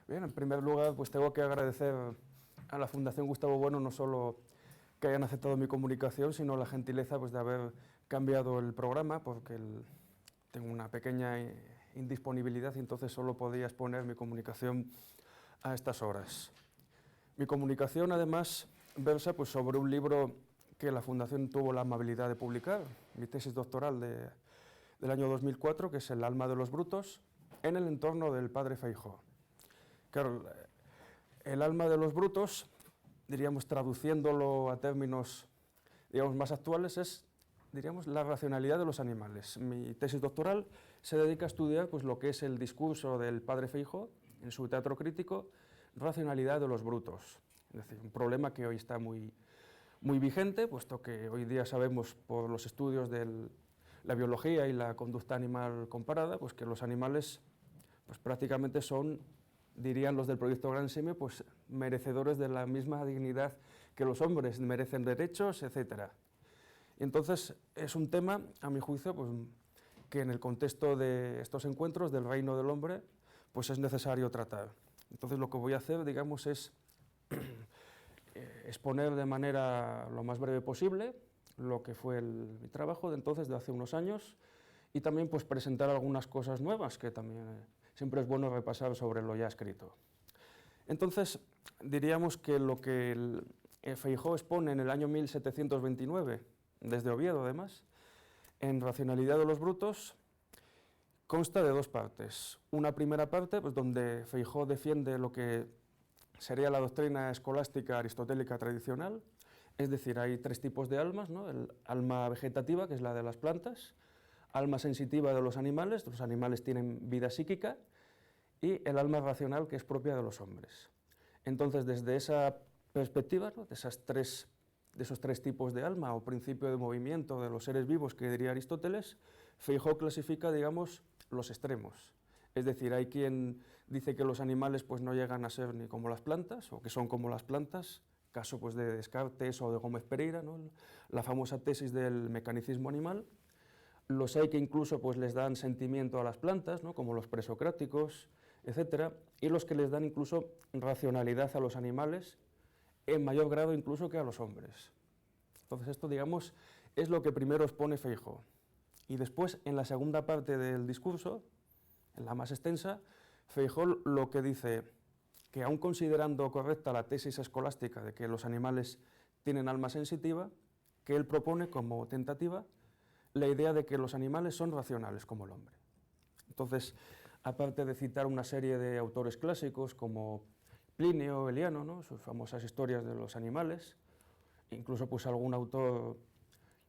Bien, en primer lugar, pues tengo que agradecer a la Fundación Gustavo Bueno no solo que hayan aceptado mi comunicación, sino la gentileza pues, de haber cambiado el programa, porque tengo una pequeña indisponibilidad y entonces solo podía exponer mi comunicación a estas horas. Mi comunicación, además, versa pues, sobre un libro que la Fundación tuvo la amabilidad de publicar, mi tesis doctoral del año 2004, que es El alma de los brutos, en el entorno del padre Feijóo. Claro, el alma de los brutos, diríamos, traduciéndolo a términos digamos, más actuales, es diríamos, la racionalidad de los animales. Mi tesis doctoral se dedica a estudiar pues, lo que es el discurso del padre Feijóo en su teatro crítico, racionalidad de los brutos. Es decir, un problema que hoy está muy vigente, puesto que hoy día sabemos por los estudios de la biología y la conducta animal comparada, pues que los animales pues, prácticamente son, dirían los del proyecto Gran Simio, pues merecedores de la misma dignidad que los hombres, merecen derechos, etc. Y entonces es un tema, a mi juicio, pues, que en el contexto de estos encuentros del reino del hombre, pues es necesario tratar. Entonces lo que voy a hacer, digamos, es exponer de manera lo más breve posible lo que fue mi trabajo de entonces, de hace unos años, y también pues presentar algunas cosas nuevas, que también siempre es bueno repasar sobre lo ya escrito. Entonces, diríamos que lo que Feijóo expone en el año 1729, desde Oviedo además, en Racionalidad de los brutos, consta de dos partes. Una primera parte, pues, donde Feijóo defiende lo que sería la doctrina escolástica aristotélica tradicional, es decir, hay tres tipos de almas, ¿no? El alma vegetativa, que es la de las plantas, alma sensitiva de los animales tienen vida psíquica, y el alma racional, que es propia de los hombres. Entonces, desde esa perspectiva, ¿no? de esos tres tipos de alma, o principio de movimiento de los seres vivos, que diría Aristóteles, Feijóo clasifica, digamos, los extremos. Es decir, hay quien dice que los animales pues, no llegan a ser ni como las plantas, o que son como las plantas, caso pues, de Descartes o de Gómez Pereira, ¿no? La famosa tesis del mecanicismo animal. Los hay que incluso pues, les dan sentimiento a las plantas, ¿no? Como los presocráticos, etc. Y los que les dan incluso racionalidad a los animales, en mayor grado incluso que a los hombres. Entonces esto, digamos, es lo que primero expone Feijóo. Y después, en la segunda parte del discurso, en la más extensa, Feijóo lo que dice, que aun considerando correcta la tesis escolástica de que los animales tienen alma sensitiva, que él propone como tentativa la idea de que los animales son racionales como el hombre. Entonces, aparte de citar una serie de autores clásicos como Plinio, Eliano, ¿no? Sus famosas historias de los animales, incluso pues, algún autor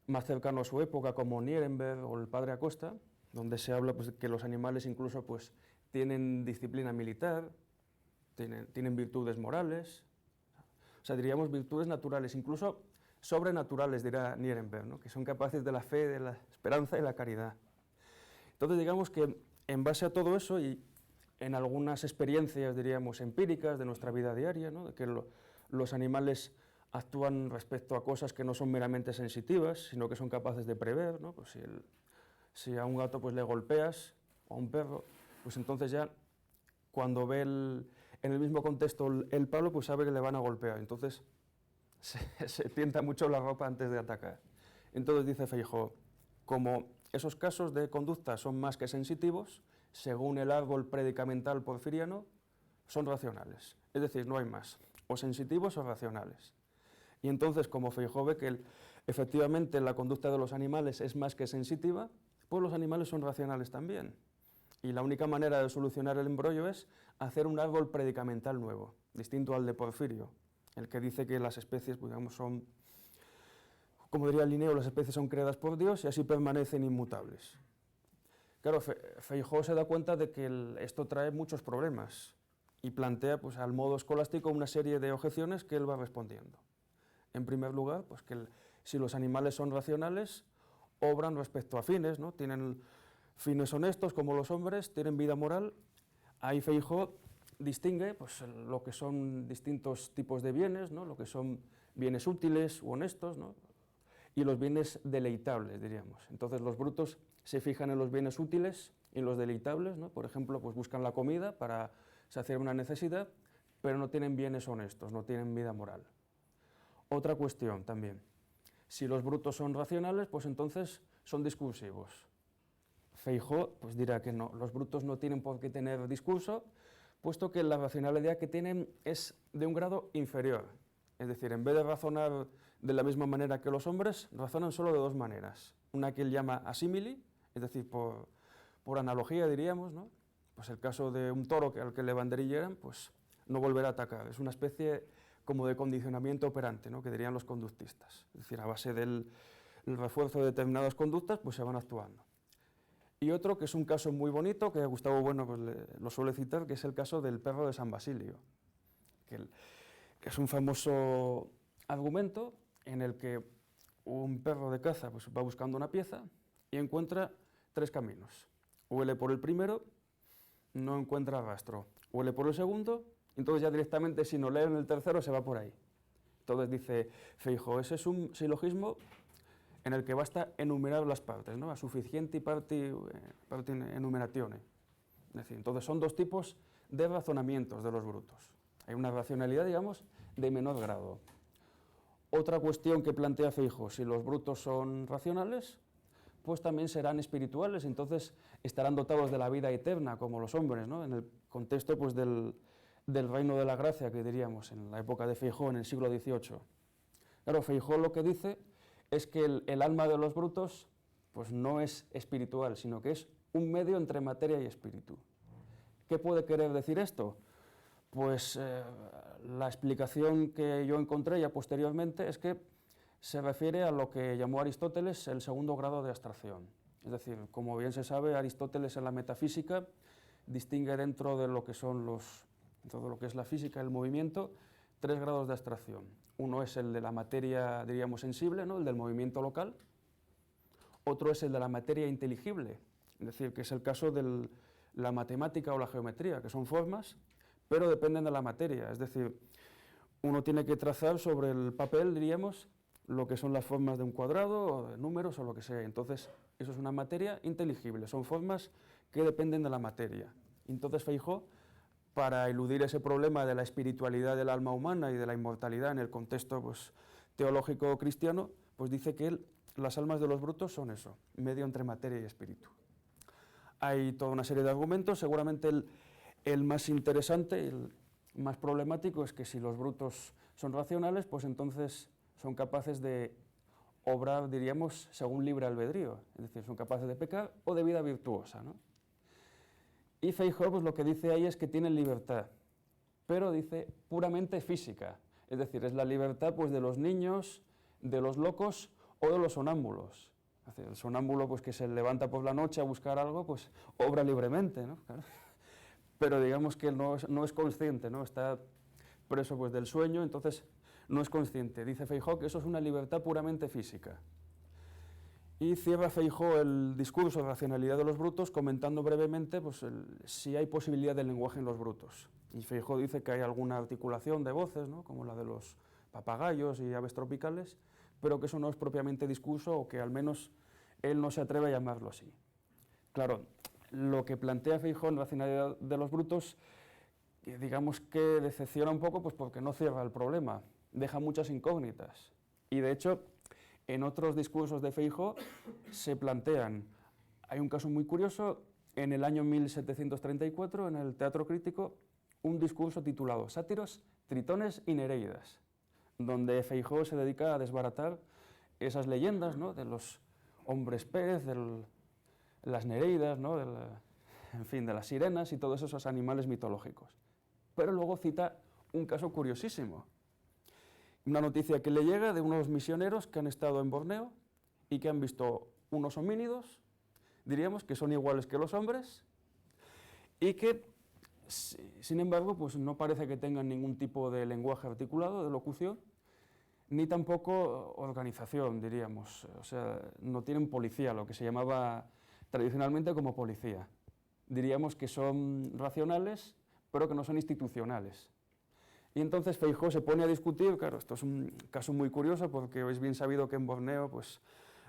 más cercano a su época como Nierenberg o el padre Acosta, donde se habla pues, que los animales incluso pues, tienen disciplina militar, tienen virtudes morales, o sea, diríamos virtudes naturales, incluso sobrenaturales, dirá Nierenberg, ¿no? Que son capaces de la fe, de la esperanza y la caridad. Entonces, digamos que en base a todo eso y en algunas experiencias, diríamos, empíricas de nuestra vida diaria, ¿no? De que los animales actúan respecto a cosas que no son meramente sensitivas, sino que son capaces de prever, ¿no? Pues si a un gato pues, le golpeas, o a un perro, pues entonces ya cuando ve en el mismo contexto el palo, pues sabe que le van a golpear, entonces se tienta mucho la ropa antes de atacar. Entonces dice Feijóo, como esos casos de conducta son más que sensitivos, según el árbol predicamental porfiriano, son racionales. Es decir, no hay más, o sensitivos o racionales. Y entonces, como Feijóo ve que efectivamente la conducta de los animales es más que sensitiva, pues los animales son racionales también. Y la única manera de solucionar el embrollo es hacer un árbol predicamental nuevo, distinto al de Porfirio, el que dice que las especies, pues, digamos, son, como diría Linneo, las especies son creadas por Dios y así permanecen inmutables. Claro, Feijóo se da cuenta de que esto trae muchos problemas y plantea pues, al modo escolástico una serie de objeciones que él va respondiendo. En primer lugar, pues que si los animales son racionales, obran respecto a fines, ¿no? Tienen fines honestos como los hombres, tienen vida moral. Ahí Feijóo distingue pues, lo que son distintos tipos de bienes, ¿no? Lo que son bienes útiles u honestos, ¿no? Y los bienes deleitables, diríamos. Entonces los brutos se fijan en los bienes útiles y en los deleitables, ¿no? Por ejemplo, pues buscan la comida para saciar una necesidad, pero no tienen bienes honestos, no tienen vida moral. Otra cuestión también, si los brutos son racionales, pues entonces son discursivos. Feijóo pues dirá que no, los brutos no tienen por qué tener discurso, puesto que la racionalidad que tienen es de un grado inferior. Es decir, en vez de razonar de la misma manera que los hombres, razonan solo de dos maneras. Una que él llama asímili, es decir, por analogía diríamos, ¿no? Pues el caso de un toro al que le banderilleran, pues no volverá a atacar. Es una especie como de condicionamiento operante, ¿no? Que dirían los conductistas. Es decir, a base del refuerzo de determinadas conductas, pues se van actuando. Y otro que es un caso muy bonito, que Gustavo Bueno pues, lo suele citar, que es el caso del perro de San Basilio, que es un famoso argumento en el que un perro de caza pues, va buscando una pieza y encuentra tres caminos. Huele por el primero, no encuentra rastro. Huele por el segundo, entonces ya directamente sin oler en el tercero se va por ahí. Entonces dice Feijóo, ese es un silogismo en el que basta enumerar las partes, ¿no? A sufficienti parti enumeratione. Es decir, entonces son dos tipos de razonamientos de los brutos. Hay una racionalidad, digamos, de menor grado. Otra cuestión que plantea Feijóo, si los brutos son racionales, pues también serán espirituales, entonces estarán dotados de la vida eterna, como los hombres, ¿no? En el contexto pues, del reino de la gracia, que diríamos, en la época de Feijóo, en el siglo XVIII. Claro, Feijóo lo que dice es que el alma de los brutos pues, no es espiritual, sino que es un medio entre materia y espíritu. ¿Qué puede querer decir esto? Pues la explicación que yo encontré ya posteriormente es que se refiere a lo que llamó Aristóteles el segundo grado de abstracción. Es decir, como bien se sabe, Aristóteles en la metafísica distingue dentro de lo que son todo lo que es la física, el movimiento, tres grados de abstracción. Uno es el de la materia, diríamos, sensible, ¿no? El del movimiento local. Otro es el de la materia inteligible, es decir, que es el caso de la matemática o la geometría, que son formas, pero dependen de la materia. Es decir, uno tiene que trazar sobre el papel, diríamos, lo que son las formas de un cuadrado, o de números, o lo que sea. Entonces, eso es una materia inteligible, son formas que dependen de la materia. Entonces, Feijóo, para eludir ese problema de la espiritualidad del alma humana y de la inmortalidad en el contexto pues, teológico cristiano, pues dice que las almas de los brutos son eso, medio entre materia y espíritu. Hay toda una serie de argumentos, seguramente el más interesante, el más problemático es que si los brutos son racionales, pues entonces son capaces de obrar, diríamos, según libre albedrío, es decir, son capaces de pecar o de vida virtuosa, ¿no? Y Feijóo pues, lo que dice ahí es que tienen libertad, pero dice puramente física, es decir, es la libertad pues, de los niños, de los locos o de los sonámbulos. Es decir, el sonámbulo pues, que se levanta por la noche a buscar algo, pues obra libremente, ¿no? Claro. Pero digamos que no es consciente, ¿no? Está preso pues, del sueño, entonces no es consciente. Dice Feijóo que eso es una libertad puramente física. Y cierra Feijóo el discurso de racionalidad de los brutos comentando brevemente pues, si hay posibilidad de lenguaje en los brutos. Y Feijóo dice que hay alguna articulación de voces, ¿no? Como la de los papagayos y aves tropicales, pero que eso no es propiamente discurso o que al menos él no se atreve a llamarlo así. Claro, lo que plantea Feijóo en racionalidad de los brutos, digamos que decepciona un poco pues, porque no cierra el problema, deja muchas incógnitas. Y de hecho, en otros discursos de Feijóo se plantean, hay un caso muy curioso, en el año 1734, en el Teatro Crítico, un discurso titulado Sátiros, Tritones y Nereidas, donde Feijóo se dedica a desbaratar esas leyendas, ¿no? De los hombres pez, de las Nereidas, ¿no? En fin, de las sirenas y todos esos animales mitológicos. Pero luego cita un caso curiosísimo. Una noticia que le llega de unos misioneros que han estado en Borneo y que han visto unos homínidos, diríamos que son iguales que los hombres, y que, sin embargo, pues no parece que tengan ningún tipo de lenguaje articulado, de locución, ni tampoco organización, diríamos. O sea, no tienen policía, lo que se llamaba tradicionalmente como policía. Diríamos que son racionales, pero que no son institucionales. Y entonces Feijóo se pone a discutir, claro, esto es un caso muy curioso porque es bien sabido que en Borneo pues,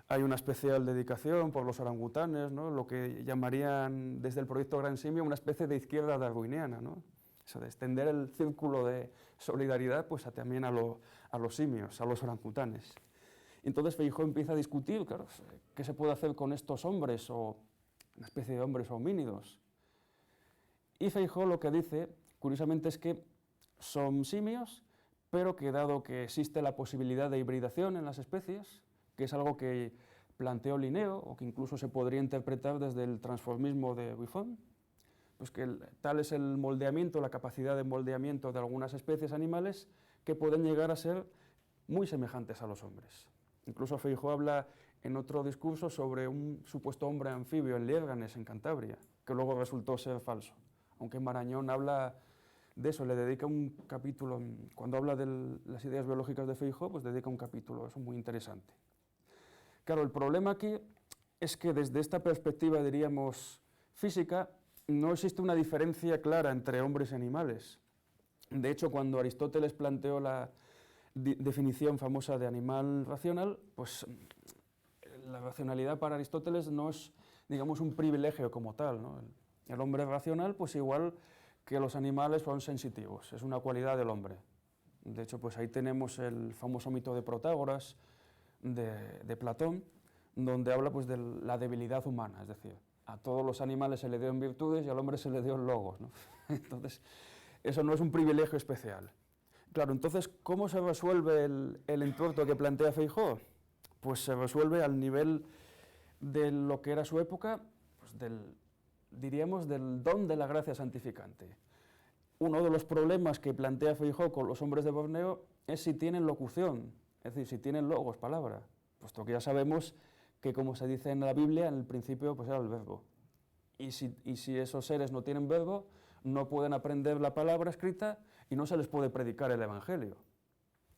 hay una especial dedicación por los orangutanes, ¿no? Lo que llamarían desde el proyecto Gran Simio una especie de izquierda darwiniana, ¿no? eso de extender el círculo de solidaridad pues, también a los simios, a los orangutanes. Entonces Feijóo empieza a discutir, claro, qué se puede hacer con estos hombres, o una especie de hombres homínidos. Y Feijóo lo que dice, curiosamente, es que son simios, pero que dado que existe la posibilidad de hibridación en las especies, que es algo que planteó Linneo, o que incluso se podría interpretar desde el transformismo de Buffon, pues que tal es el moldeamiento, la capacidad de moldeamiento de algunas especies animales que pueden llegar a ser muy semejantes a los hombres. Incluso Feijóo habla en otro discurso sobre un supuesto hombre anfibio en Liérganes, en Cantabria, que luego resultó ser falso. Aunque Marañón habla de eso, le dedica un capítulo, cuando habla de las ideas biológicas de Feijóo, pues dedica un capítulo, eso es muy interesante. Claro, el problema aquí es que desde esta perspectiva, diríamos, física, no existe una diferencia clara entre hombres y animales. De hecho, cuando Aristóteles planteó la definición famosa de animal racional, pues la racionalidad para Aristóteles no es, digamos, un privilegio como tal, ¿no? El hombre racional, pues igual que los animales, son sensitivos, es una cualidad del hombre. De hecho, pues ahí tenemos el famoso mito de Protágoras, de Platón, donde habla pues, de la debilidad humana, es decir, a todos los animales se le dio en virtudes y al hombre se le dio en logos, ¿no? Entonces, eso no es un privilegio especial. Claro, entonces, ¿cómo se resuelve el entuerto que plantea Feijóo? Pues se resuelve al nivel de lo que era su época, pues diríamos del don de la gracia santificante. Uno de los problemas que plantea Feijóo con los hombres de Borneo es si tienen locución, es decir, si tienen logos, palabra, puesto que ya sabemos que, como se dice en la Biblia, en el principio pues era el verbo. Y si esos seres no tienen verbo, no pueden aprender la palabra escrita y no se les puede predicar el Evangelio.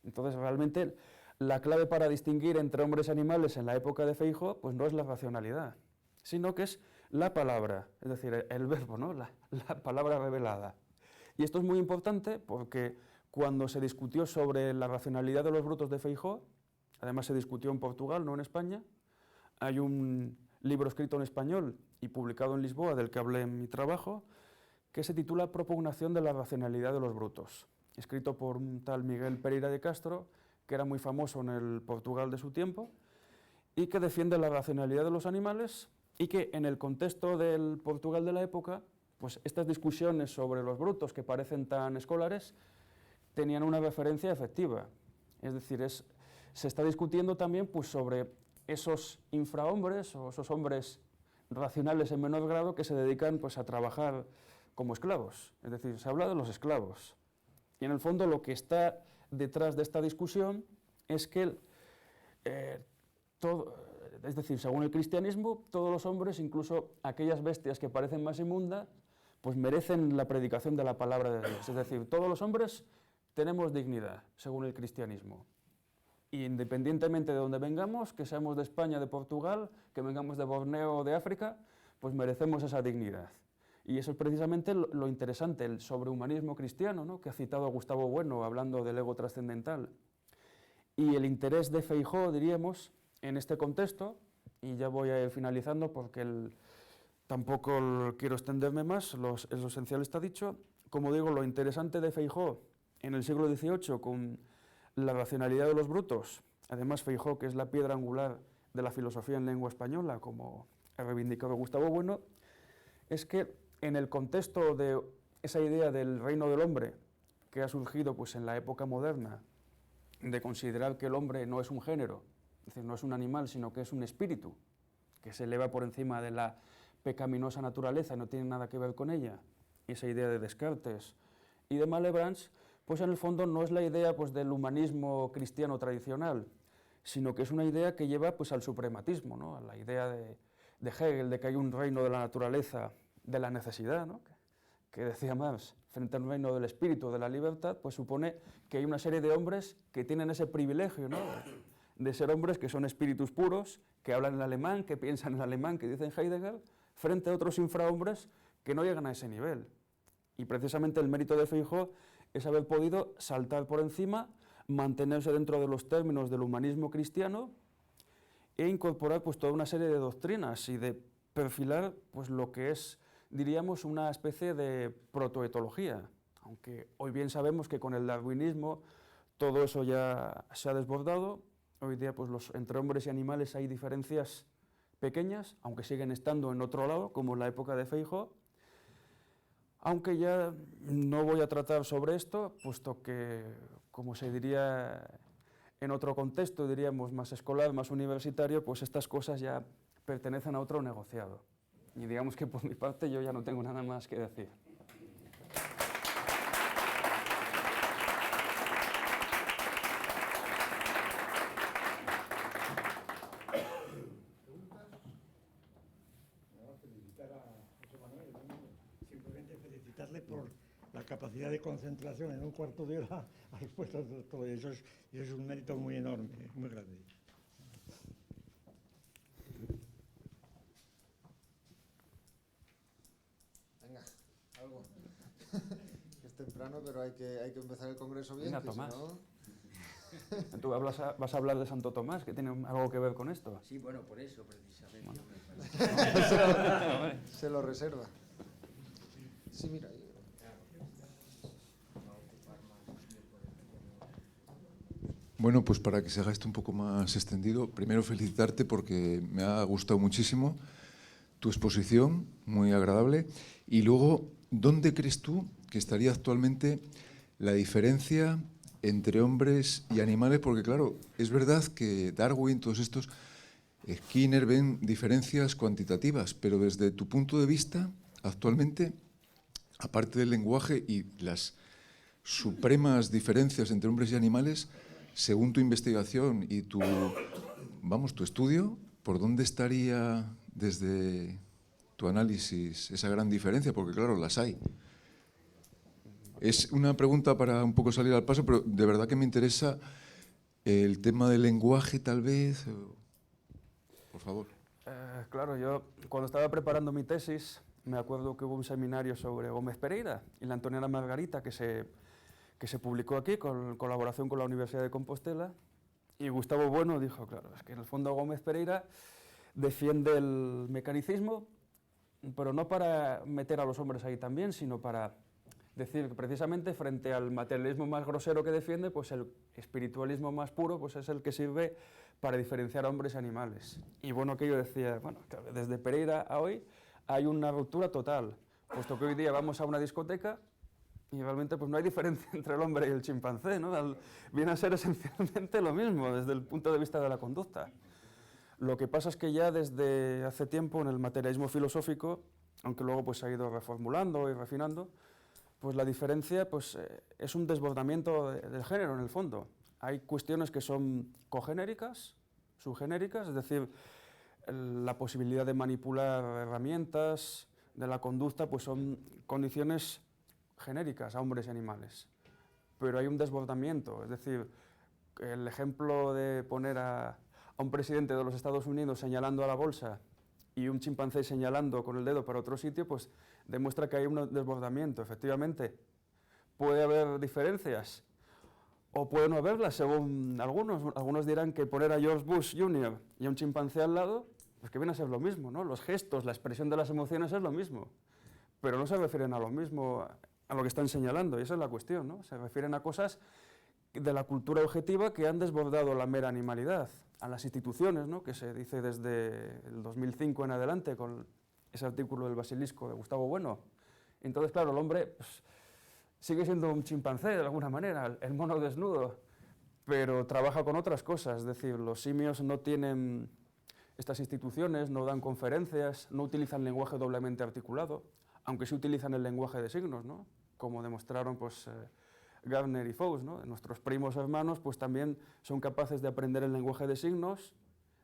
Entonces, realmente, la clave para distinguir entre hombres y animales en la época de Feijóo pues no es la racionalidad, sino que es la palabra, es decir, el verbo, ¿no? la palabra revelada. Y esto es muy importante porque cuando se discutió sobre la racionalidad de los brutos de Feijóo, además se discutió en Portugal, no en España, hay un libro escrito en español y publicado en Lisboa, del que hablé en mi trabajo, que se titula Propugnación de la racionalidad de los brutos, escrito por un tal Miguel Pereira de Castro, que era muy famoso en el Portugal de su tiempo, y que defiende la racionalidad de los animales, y que en el contexto del Portugal de la época, pues estas discusiones sobre los brutos, que parecen tan escolares, tenían una referencia efectiva. Es decir, se está discutiendo también pues, sobre esos infrahombres o esos hombres racionales en menor grado que se dedican pues, a trabajar como esclavos. Es decir, se habla de los esclavos. Y en el fondo lo que está detrás de esta discusión es que es decir, según el cristianismo, todos los hombres, incluso aquellas bestias que parecen más inmundas, pues merecen la predicación de la palabra de Dios. Es decir, todos los hombres tenemos dignidad, según el cristianismo. Y independientemente de donde vengamos, que seamos de España, de Portugal, que vengamos de Borneo o de África, pues merecemos esa dignidad. Y eso es precisamente lo interesante, el sobrehumanismo cristiano, ¿no? Que ha citado Gustavo Bueno, hablando del ego trascendental. Y el interés de Feijóo, diríamos, en este contexto, y ya voy a ir finalizando porque tampoco quiero extenderme más, lo esencial está dicho. Como digo, lo interesante de Feijóo en el siglo XVIII con la racionalidad de los brutos, además Feijóo, que es la piedra angular de la filosofía en lengua española, como ha reivindicado Gustavo Bueno, es que en el contexto de esa idea del reino del hombre que ha surgido pues, en la época moderna, de considerar que el hombre no es un género, es decir, no es un animal, sino que es un espíritu, que se eleva por encima de la pecaminosa naturaleza, no tiene nada que ver con ella, y esa idea de Descartes y de Malebranche, pues en el fondo no es la idea pues, del humanismo cristiano tradicional, sino que es una idea que lleva pues, al suprematismo, ¿no? A la idea de Hegel, de que hay un reino de la naturaleza, de la necesidad, ¿no? Que decía Marx, frente al reino del espíritu, de la libertad, pues supone que hay una serie de hombres que tienen ese privilegio, ¿no? De ser hombres que son espíritus puros, que hablan en alemán, que piensan en alemán, que dicen Heidegger, frente a otros infrahombres que no llegan a ese nivel. Y precisamente el mérito de Feijóo es haber podido saltar por encima, mantenerse dentro de los términos del humanismo cristiano e incorporar pues, toda una serie de doctrinas y de perfilar pues, lo que es, diríamos, una especie de protoetología, aunque hoy bien sabemos que con el darwinismo todo eso ya se ha desbordado. Hoy día pues entre hombres y animales hay diferencias pequeñas, aunque siguen estando en otro lado, como en la época de Feijóo. Aunque ya no voy a tratar sobre esto, puesto que, como se diría en otro contexto, diríamos más escolar, más universitario, pues estas cosas ya pertenecen a otro negociado. Y digamos que por mi parte yo ya no tengo nada más que decir. Por la capacidad de concentración en un cuarto de hora ha expuesto todo eso. Es un mérito muy enorme, muy grande. Venga, algo. Es temprano, pero hay que empezar el congreso bien. Venga, que Tomás. Si no... ¿Tú vas a hablar de Santo Tomás, que tiene algo que ver con esto? Sí, bueno, por eso precisamente. Bueno. Se lo reserva. Sí, mira. Bueno, pues para que se haga esto un poco más extendido, primero felicitarte porque me ha gustado muchísimo tu exposición, muy agradable. Y luego, ¿dónde crees tú que estaría actualmente la diferencia entre hombres y animales? Porque claro, es verdad que Darwin, todos estos, Skinner ven diferencias cuantitativas, pero desde tu punto de vista, actualmente, aparte del lenguaje y las supremas diferencias entre hombres y animales, según tu investigación y tu estudio, ¿por dónde estaría desde tu análisis esa gran diferencia? Porque claro, las hay. Es una pregunta para un poco salir al paso, pero de verdad que me interesa el tema del lenguaje, tal vez. Por favor. Claro, yo cuando estaba preparando mi tesis, me acuerdo que hubo un seminario sobre Gómez Pereira y la Antoniana Margarita que se publicó aquí con colaboración con la Universidad de Compostela, y Gustavo Bueno dijo, claro, es que en el fondo Gómez Pereira defiende el mecanicismo, pero no para meter a los hombres ahí también, sino para decir que precisamente frente al materialismo más grosero que defiende, pues el espiritualismo más puro pues es el que sirve para diferenciar a hombres y animales. Y bueno, que yo decía, bueno, desde Pereira a hoy hay una ruptura total, puesto que hoy día vamos a una discoteca y realmente pues no hay diferencia entre el hombre y el chimpancé, ¿no? Viene a ser esencialmente lo mismo desde el punto de vista de la conducta. Lo que pasa es que ya desde hace tiempo en el materialismo filosófico, aunque luego pues se ha ido reformulando y refinando, pues la diferencia pues, es un desbordamiento del género en el fondo. Hay cuestiones que son cogénericas, subgenéricas, es decir, la posibilidad de manipular herramientas de la conducta pues son condiciones genéricas a hombres y animales. Pero hay un desbordamiento, es decir, el ejemplo de poner a un presidente de los Estados Unidos señalando a la bolsa y un chimpancé señalando con el dedo para otro sitio, pues demuestra que hay un desbordamiento. Efectivamente, puede haber diferencias o puede no haberlas, según algunos. Algunos dirán que poner a George Bush Jr. y a un chimpancé al lado, pues que viene a ser lo mismo, ¿no? Los gestos, la expresión de las emociones es lo mismo, pero no se refieren a lo mismo, a lo que están señalando, y esa es la cuestión, ¿no? Se refieren a cosas de la cultura objetiva que han desbordado la mera animalidad, a las instituciones, ¿no? Que se dice desde el 2005 en adelante con ese artículo del Basilisco de Gustavo Bueno. Entonces, claro, el hombre pues, sigue siendo un chimpancé de alguna manera, el mono desnudo, pero trabaja con otras cosas, es decir, los simios no tienen estas instituciones, no dan conferencias, no utilizan lenguaje doblemente articulado, aunque sí utilizan el lenguaje de signos, ¿no? Como demostraron pues, Gardner y Fous, ¿no? Nuestros primos hermanos pues, también son capaces de aprender el lenguaje de signos,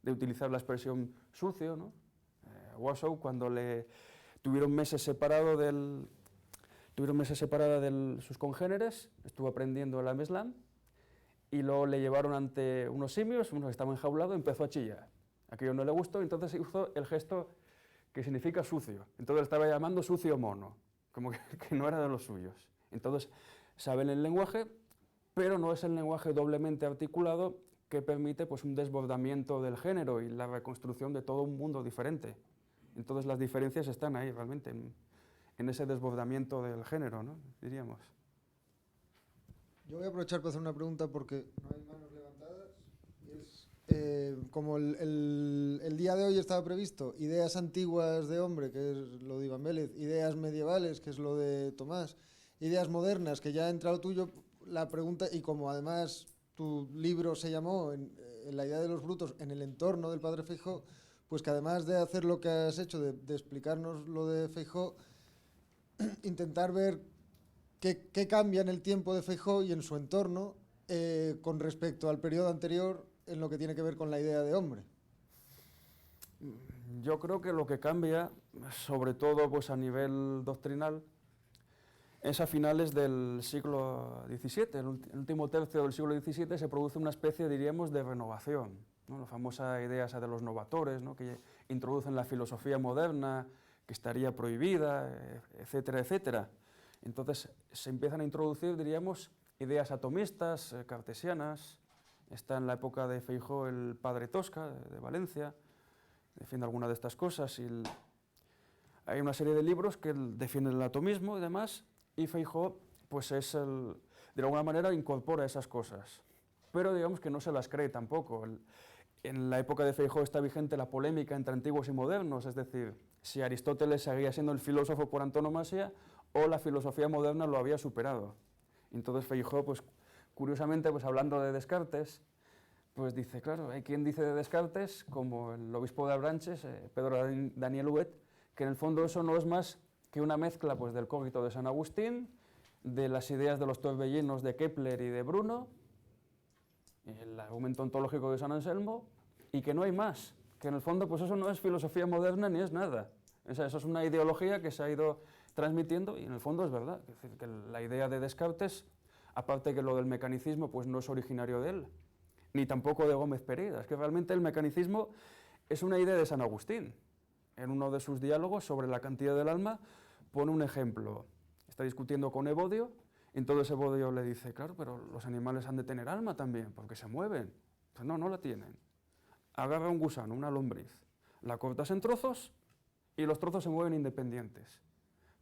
de utilizar la expresión sucio, ¿no? Washoe, cuando le tuvieron meses separada de sus congéneres, estuvo aprendiendo el Ameslan y luego le llevaron ante unos simios, uno que estaba enjaulado, y empezó a chillar. Aquello no le gustó, entonces hizo el gesto que significa sucio. Entonces le estaba llamando sucio mono, como que no era de los suyos. Entonces saben el lenguaje, pero no es el lenguaje doblemente articulado que permite pues, un desbordamiento del género y la reconstrucción de todo un mundo diferente. Entonces las diferencias están ahí realmente, en ese desbordamiento del género, ¿no? Diríamos. Yo voy a aprovechar para hacer una pregunta porque no hay manos levantadas. Como el día de hoy estaba previsto ideas antiguas de hombre, que es lo de Iván Vélez, ideas medievales, que es lo de Tomás, ideas modernas, que ya ha entrado tuyo, la pregunta, y como además tu libro se llamó en la idea de los brutos en el entorno del padre Feijóo, pues que además de hacer lo que has hecho, de explicarnos lo de Feijóo, intentar ver qué cambia en el tiempo de Feijóo y en su entorno con respecto al periodo anterior en lo que tiene que ver con la idea de hombre. Yo creo que lo que cambia, sobre todo pues, a nivel doctrinal, es a finales del siglo XVII, el último tercio del siglo XVII, se produce una especie, diríamos, de renovación, ¿no? La famosa idea esa de los novatores, ¿no? Que introducen la filosofía moderna, que estaría prohibida, etcétera, etcétera. Entonces se empiezan a introducir, diríamos, ideas atomistas, cartesianas. Está en la época de Feijóo el padre Tosca, de Valencia, defiende alguna de estas cosas. Y hay una serie de libros que defienden el atomismo y demás, y Feijóo, pues de alguna manera, incorpora esas cosas. Pero digamos que no se las cree tampoco. En la época de Feijóo está vigente la polémica entre antiguos y modernos, es decir, si Aristóteles seguía siendo el filósofo por antonomasia o la filosofía moderna lo había superado. Entonces Feijóo, pues, curiosamente, pues, hablando de Descartes, pues dice, claro, hay quien dice de Descartes, como el obispo de Abranches, Pedro Daniel Huet, que en el fondo eso no es más que una mezcla pues, del cogito de San Agustín, de las ideas de los torbellinos de Kepler y de Bruno, el argumento ontológico de San Anselmo, y que no hay más, que en el fondo pues eso no es filosofía moderna ni es nada. O sea, eso es una ideología que se ha ido transmitiendo y en el fondo es verdad. Es decir, que la idea de Descartes, aparte que lo del mecanicismo pues no es originario de él, ni tampoco de Gómez Pereira, es que realmente el mecanicismo es una idea de San Agustín. En uno de sus diálogos sobre la cantidad del alma pone un ejemplo. Está discutiendo con Evodio, y entonces Evodio le dice, claro, pero los animales han de tener alma también, porque se mueven. Pues no, no la tienen. Agarra un gusano, una lombriz, la cortas en trozos y los trozos se mueven independientes,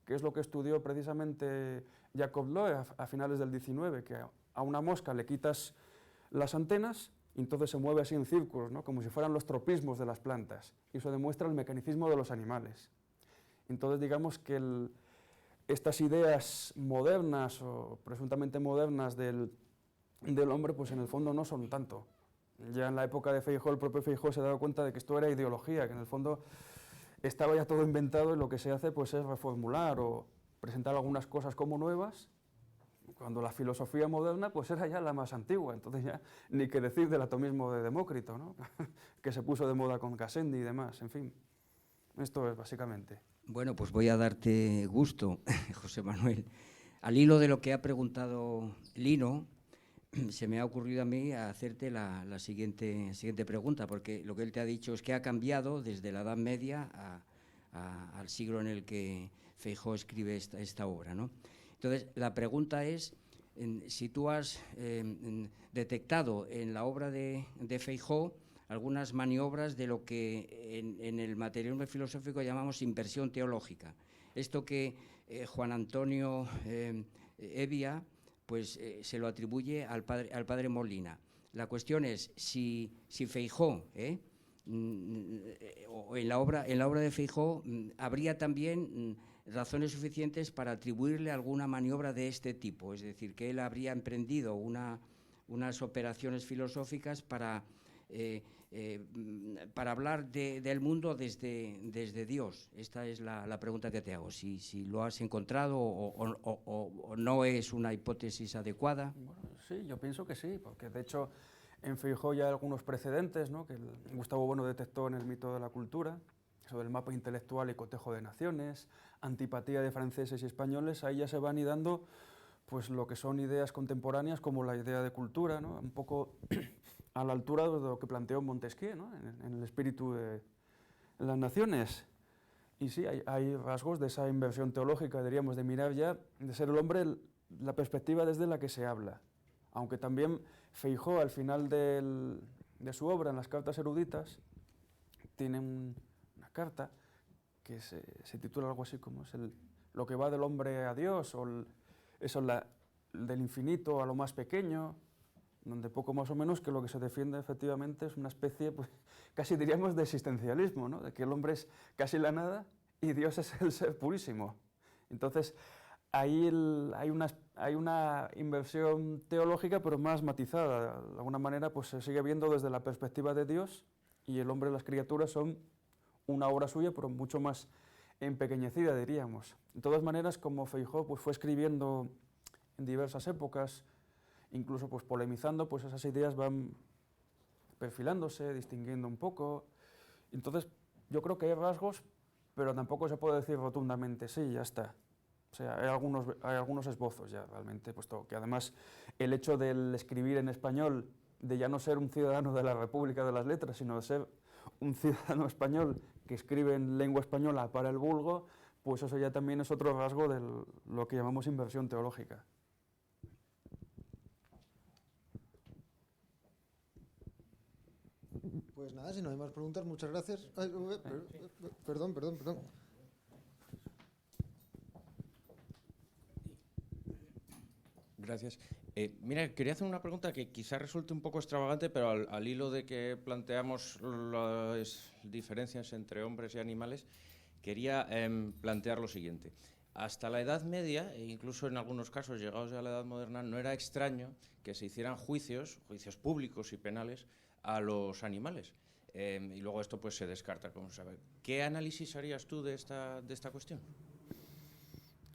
que es lo que estudió precisamente Jacob Loe a finales del 19, que a una mosca le quitas las antenas y entonces se mueve así en círculos, ¿no? Como si fueran los tropismos de las plantas, y eso demuestra el mecanismo de los animales. Entonces digamos que estas ideas modernas o presuntamente modernas del hombre, pues en el fondo no son tanto. Ya en la época de Feijóo, el propio Feijóo se ha dado cuenta de que esto era ideología, que en el fondo estaba ya todo inventado y lo que se hace pues es reformular o presentar algunas cosas como nuevas, cuando la filosofía moderna pues era ya la más antigua, entonces ya ni que decir del atomismo de Demócrito, ¿no? Que se puso de moda con Gassendi y demás, en fin. Esto es básicamente. Bueno, pues voy a darte gusto, José Manuel. Al hilo de lo que ha preguntado Lino, se me ha ocurrido a mí hacerte la siguiente pregunta, porque lo que él te ha dicho es que ha cambiado desde la Edad Media al siglo en el que Feijóo escribe esta obra, ¿no? Entonces, la pregunta es si tú has detectado en la obra de Feijóo algunas maniobras de lo que en el materialismo filosófico llamamos inversión teológica. Esto que Juan Antonio Evia pues, se lo atribuye al padre Molina. La cuestión es si Feijóo, o en la obra de Feijóo, habría también razones suficientes para atribuirle alguna maniobra de este tipo, es decir, que él habría emprendido unas operaciones filosóficas para hablar del mundo desde Dios. Esta es la pregunta que te hago, si lo has encontrado o no es una hipótesis adecuada. Bueno, sí, yo pienso que sí, porque de hecho en Feijóo ya hay algunos precedentes, ¿no? Que Gustavo Bueno detectó en el mito de la cultura, eso del mapa intelectual y cotejo de naciones, antipatía de franceses y españoles, ahí ya se van dando pues, lo que son ideas contemporáneas como la idea de cultura, ¿no? Un poco a la altura de lo que planteó Montesquieu, ¿no? En el espíritu de las naciones. Y sí, hay rasgos de esa inversión teológica, diríamos, de mirar ya, de ser el hombre la perspectiva desde la que se habla. Aunque también Feijóo, al final de su obra, en las cartas eruditas, tiene una carta que se titula algo así como lo que va del hombre a Dios, o del infinito a lo más pequeño, donde poco más o menos que lo que se defiende efectivamente es una especie, pues, casi diríamos de existencialismo, ¿no? De que el hombre es casi la nada y Dios es el ser purísimo. Entonces, ahí hay una inversión teológica, pero más matizada. De alguna manera, pues se sigue viendo desde la perspectiva de Dios y el hombre y las criaturas son una obra suya, pero mucho más empequeñecida, diríamos. De todas maneras, como Feijóo pues, fue escribiendo en diversas épocas, incluso pues, polemizando, pues esas ideas van perfilándose, distinguiendo un poco. Entonces, yo creo que hay rasgos, pero tampoco se puede decir rotundamente, sí, ya está. O sea, hay algunos esbozos ya realmente, puesto que además el hecho del escribir en español, de ya no ser un ciudadano de la República de las Letras, sino de ser un ciudadano español que escribe en lengua española para el vulgo, pues eso ya también es otro rasgo de lo que llamamos inversión teológica. Pues nada, si no hay más preguntas, muchas gracias. Ay, perdón. Gracias. Mira, quería hacer una pregunta que quizás resulte un poco extravagante, pero al hilo de que planteamos las diferencias entre hombres y animales, quería plantear lo siguiente. Hasta la Edad Media, e incluso en algunos casos llegados ya a la Edad Moderna, no era extraño que se hicieran juicios públicos y penales a los animales. Y luego esto pues se descarta, como se sabe. ¿Qué análisis harías tú de esta cuestión?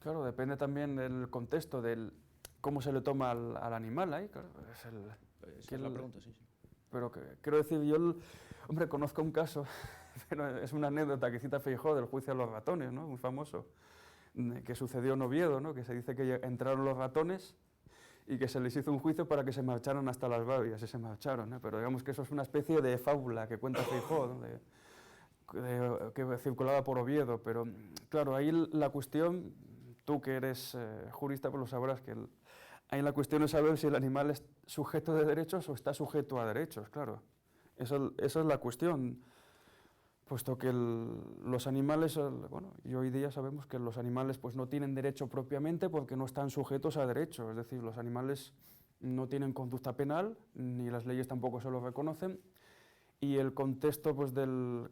Claro, depende también del contexto, del cómo se le toma al animal ahí. Claro, Esa es la pregunta, sí. Pero quiero decir, yo, hombre, conozco un caso, pero es una anécdota que cita Feijóo del juicio a los ratones, ¿no? Muy famoso, que sucedió en Oviedo, ¿no? Que se dice que entraron los ratones y que se les hizo un juicio para que se marcharan hasta las babias, y se marcharon, ¿no? Pero digamos que eso es una especie de fábula que cuenta Feijóo, ¿no? Que circulaba por Oviedo, pero claro, ahí la cuestión, tú que eres jurista, pues lo sabrás, que ahí la cuestión es saber si el animal es sujeto de derechos o está sujeto a derechos, claro. Esa es la cuestión, puesto que los animales, bueno, y hoy día sabemos que los animales pues, no tienen derecho propiamente porque no están sujetos a derechos, es decir, los animales no tienen conducta penal, ni las leyes tampoco se lo reconocen, y el contexto pues, de los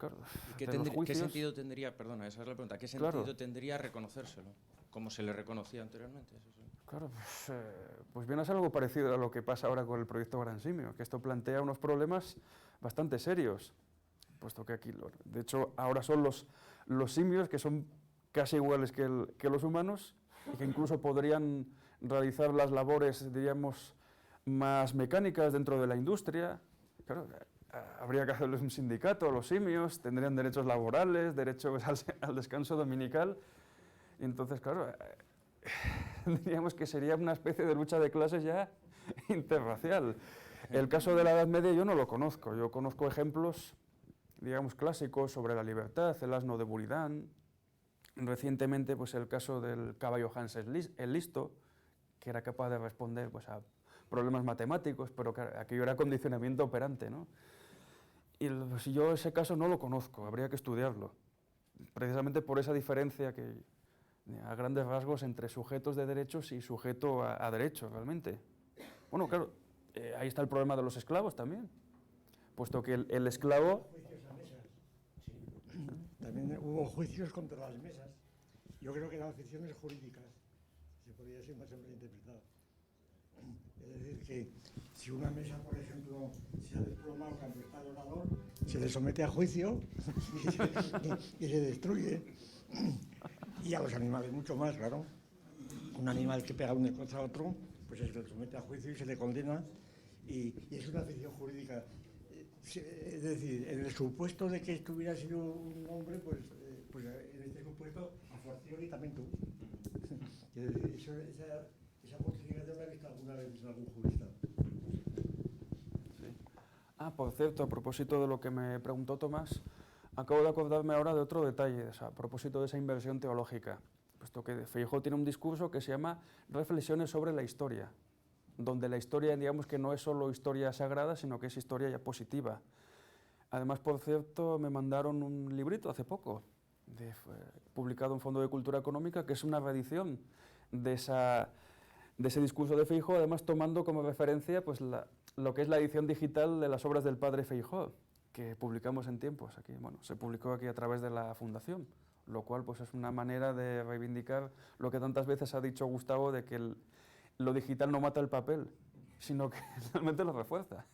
juicios... ¿Qué sentido tendría, perdona, esa es la pregunta, qué sentido tendría reconocérselo, como se le reconocía anteriormente? Claro, pues viene a ser algo parecido a lo que pasa ahora con el proyecto Gran Simio, que esto plantea unos problemas bastante serios, puesto que aquí, de hecho, ahora son los simios que son casi iguales que los humanos y que incluso podrían realizar las labores, diríamos, más mecánicas dentro de la industria. Claro, habría que hacerles un sindicato a los simios, tendrían derechos laborales, derechos al descanso dominical. Y entonces, claro, diríamos que sería una especie de lucha de clases ya interracial. El caso de la Edad Media yo no lo conozco, yo conozco ejemplos, digamos, clásicos sobre la libertad, el asno de Buridan, recientemente pues, el caso del caballo Hans el Listo, que era capaz de responder pues, a problemas matemáticos, pero que aquello era condicionamiento operante, ¿no? Y pues, yo ese caso no lo conozco, habría que estudiarlo, precisamente por esa diferencia que, a grandes rasgos entre sujetos de derechos y sujeto a derechos, realmente. Bueno, claro, ahí está el problema de los esclavos también, puesto que el esclavo... También hubo juicios contra las mesas. Yo creo que eran ficciones jurídicas, se podría ser más interpretado. Es decir, que si una mesa, por ejemplo, se ha desplomado cuando está el orador, se le somete a juicio y se destruye. Y a los animales mucho más, claro. Un animal que pega uno contra otro, pues se le somete a juicio y se le condena. Y es una ficción jurídica. Es decir, en el supuesto de que esto hubiera sido un hombre, pues en este supuesto, a fortiori también tú. Es decir, esa posibilidad la he visto alguna vez en algún jurista. Sí. Ah, por cierto, a propósito de lo que me preguntó Tomás, acabo de acordarme ahora de otro detalle, a propósito de esa inversión teológica, puesto que Feijóo tiene un discurso que se llama Reflexiones sobre la historia, donde la historia, digamos que no es solo historia sagrada, sino que es historia ya positiva. Además, por cierto, me mandaron un librito hace poco, publicado en Fondo de Cultura Económica, que es una reedición de de ese discurso de Feijóo, además tomando como referencia pues, lo que es la edición digital de las obras del padre Feijóo, que publicamos en Tiempos. Aquí, bueno, se publicó aquí a través de la Fundación, lo cual pues, es una manera de reivindicar lo que tantas veces ha dicho Gustavo, de que lo digital no mata el papel, sino que realmente lo refuerza.